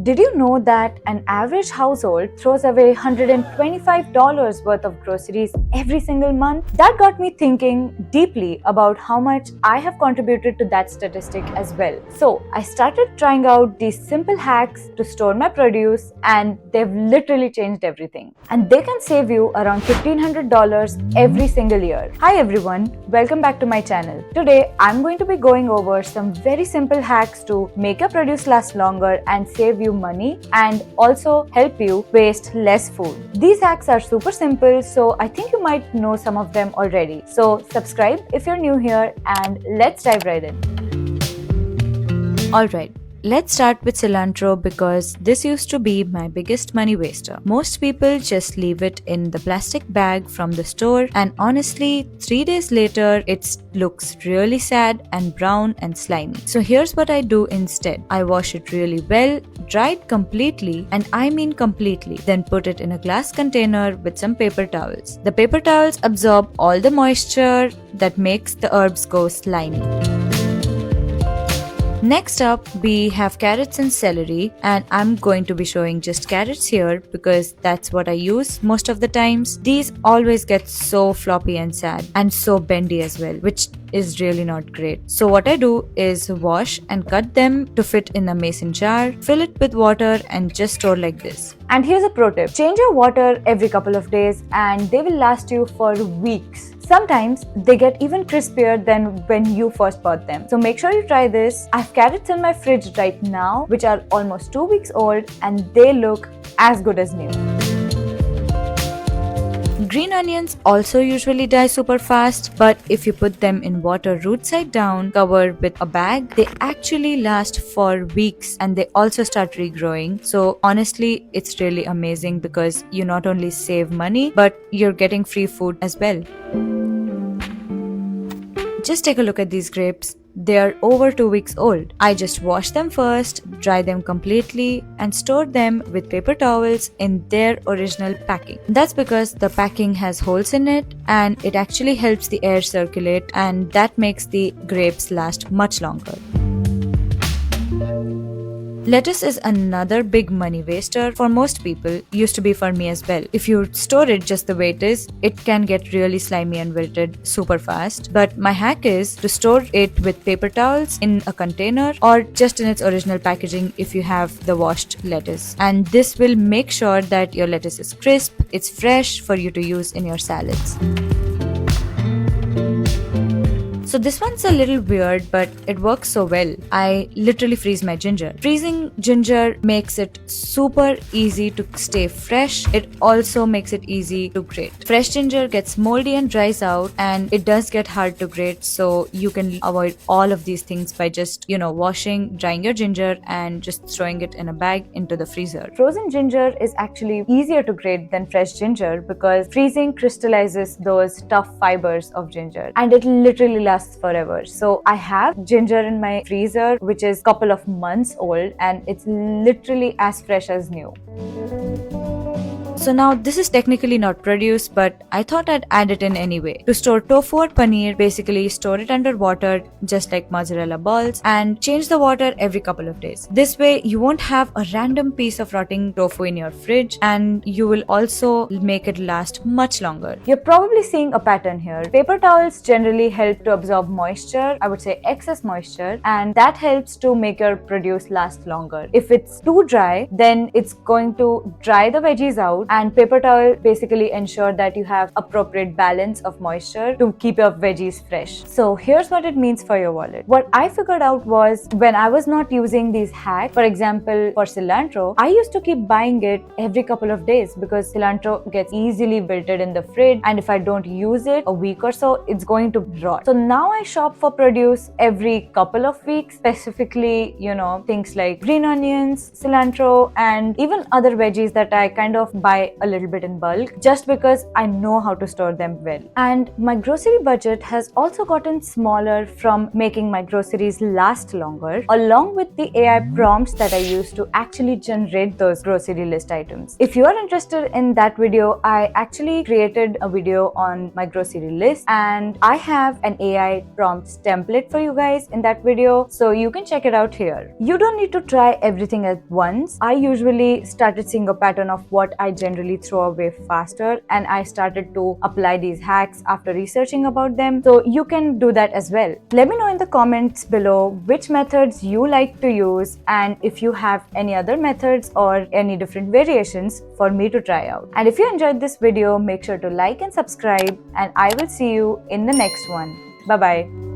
Did you know that an average household throws away $125 worth of groceries every single month? That got me thinking deeply about how much I have contributed to that statistic as well. So I started trying out these simple hacks to store my produce, and they've literally changed everything. And they can save you around $1,500 every single year. Hi everyone, welcome back to my channel. Today I'm going to be going over some very simple hacks to make your produce last longer and save you money, and also help you waste less food. These hacks are super simple, so I think you might know some of them already. So subscribe if you're new here, and let's dive right in. Alright. Let's start with cilantro because this used to be my biggest money waster. Most people just leave it in the plastic bag from the store, and honestly, 3 days later, it looks really sad and brown and slimy. So here's what I do instead. I wash it really well, dry it completely, and I mean completely, then put it in a glass container with some paper towels. The paper towels absorb all the moisture that makes the herbs go slimy. Next up, we have carrots and celery, and I'm going to be showing just carrots here because that's what I use most of the times. These always get so floppy and sad and so bendy as well, which is really not great. So what I do is wash and cut them to fit in a mason jar, fill it with water, and just store like this. And here's a pro tip. Change your water every couple of days and they will last you for weeks. Sometimes they get even crispier than when you first bought them. So make sure you try this. I have carrots in my fridge right now, which are almost 2 weeks old, and they look as good as new. Green onions also usually die super fast, but if you put them in water root side down, covered with a bag, they actually last for weeks and they also start regrowing. So honestly, it's really amazing because you not only save money, but you're getting free food as well. Just take a look at these grapes. They are over 2 weeks old. I just wash them first, dry them completely, and store them with paper towels in their original packing. That's because the packing has holes in it and it actually helps the air circulate, and that makes the grapes last much longer. Lettuce is another big money waster for most people, used to be for me as well. If you store it just the way it is, it can get really slimy and wilted super fast. But my hack is to store it with paper towels in a container or just in its original packaging if you have the washed lettuce. And this will make sure that your lettuce is crisp, it's fresh for you to use in your salads. So this one's a little weird, but it works so well. I literally freeze my ginger. Freezing ginger makes it super easy to stay fresh. It also makes it easy to grate. Fresh ginger gets moldy and dries out, and it does get hard to grate, so you can avoid all of these things by just, washing, drying your ginger, and just throwing it in a bag into the freezer. Frozen ginger is actually easier to grate than fresh ginger because freezing crystallizes those tough fibers of ginger, and it literally lasts forever. So I have ginger in my freezer which is couple of months old, and it's literally as fresh as new. So now this is technically not produce, but I thought I'd add it in anyway. To store tofu or paneer, basically store it under water just like mozzarella balls, and change the water every couple of days. This way you won't have a random piece of rotting tofu in your fridge, and you will also make it last much longer. You're probably seeing a pattern here. Paper towels generally help to absorb moisture, I would say excess moisture, and that helps to make your produce last longer. If it's too dry, then it's going to dry the veggies out, and paper towel basically ensure that you have appropriate balance of moisture to keep your veggies fresh. So here's what it means for your wallet. What I figured out was, when I was not using these hacks, for example for cilantro, I used to keep buying it every couple of days because cilantro gets easily wilted in the fridge, and if I don't use it a week or so, it's going to rot. So now I shop for produce every couple of weeks, specifically things like green onions, cilantro, and even other veggies that I kind of buy buy a little bit in bulk just because I know how to store them well. And my grocery budget has also gotten smaller from making my groceries last longer, along with the AI prompts that I use to actually generate those grocery list items. If you are interested in that video, I actually created a video on my grocery list, and I have an AI prompts template for you guys in that video, so you can check it out here. You don't need to try everything at once. I usually started seeing a pattern of what I generally throw away faster, and I started to apply these hacks after researching about them, so you can do that as well. Let me know in the comments below which methods you like to use, and if you have any other methods or any different variations for me to try out. And if you enjoyed this video, make sure to like and subscribe, and I will see you in the next one. Bye bye.